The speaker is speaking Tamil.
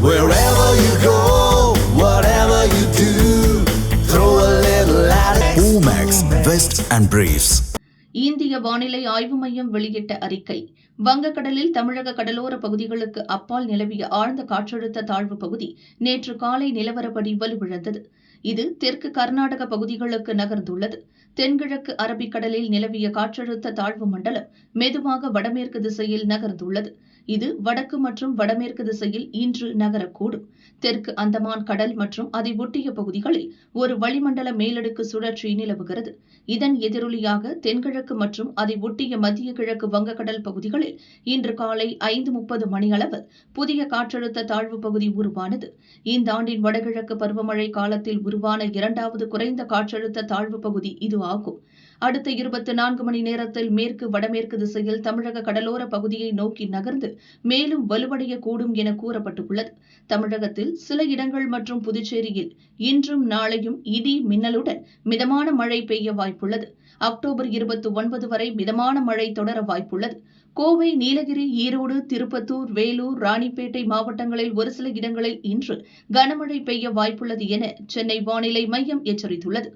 Wherever you go, whatever you do, throw a little at it. Omax, Vest and Briefs. இந்திய வானிலை ஆய்வு மையம் வெளியிட்ட அறிக்கை. வங்கக்கடலில் தமிழக கடலோர பகுதிகளுக்கு அப்பால் நிலவிய ஆழ்ந்த காற்றழுத்த தாழ்வு பகுதி நேற்று காலை நிலவரப்படி வலுவிழந்தது. இது தெற்கு கர்நாடக பகுதிகளுக்கு நகர்ந்துள்ளது. தென்கிழக்கு அரபிக்கடலில் நிலவிய காற்றழுத்த தாழ்வு மண்டலம் மெதுவாக வடமேற்கு திசையில் நகர்ந்துள்ளது. இது வடக்கு மற்றும் வடமேற்கு திசையில் இன்று நகரக்கூடும். தெற்கு அந்தமான் கடல் மற்றும் அதை ஒட்டிய பகுதிகளில் ஒரு வளிமண்டல மேலடுக்கு சுழற்சி நிலவுகிறது. இதன் எதிரொலியாக தென்கிழக்கு மற்றும் அதை ஒட்டிய மத்திய கிழக்கு வங்கக்கடல் பகுதிகளில் இன்று காலை 5:30 மணியளவில் புதிய காற்றழுத்த தாழ்வு பகுதி உருவானது. இந்த ஆண்டின் வடகிழக்கு பருவமழை காலத்தில் உருவான இரண்டாவது குறைந்த காற்றழுத்த தாழ்வு பகுதி இது ஆகும். அடுத்த 24 மணி நேரத்தில் மேற்கு வடமேற்கு திசையில் தமிழக கடலோர பகுதியை நோக்கி நகர்ந்து மேலும் வலுவடையக்கூடும் என கூறப்பட்டுள்ளது. தமிழகத்தில் சில இடங்கள் மற்றும் புதுச்சேரியில் இன்றும் நாளையும் இடி மின்னலுடன் மிதமான மழை பெய்ய வாய்ப்புள்ளது. அக்டோபர் 29 வரை மிதமான மழை தொடர வாய்ப்புள்ளது. கோவை, நீலகிரி, ஈரோடு, திருப்பத்தூர், வேலூர், ராணிப்பேட்டை மாவட்டங்களில் ஒரு சில இடங்களில் இன்று கனமழை பெய்ய வாய்ப்புள்ளது என சென்னை வானிலை மையம் எச்சரித்துள்ளது.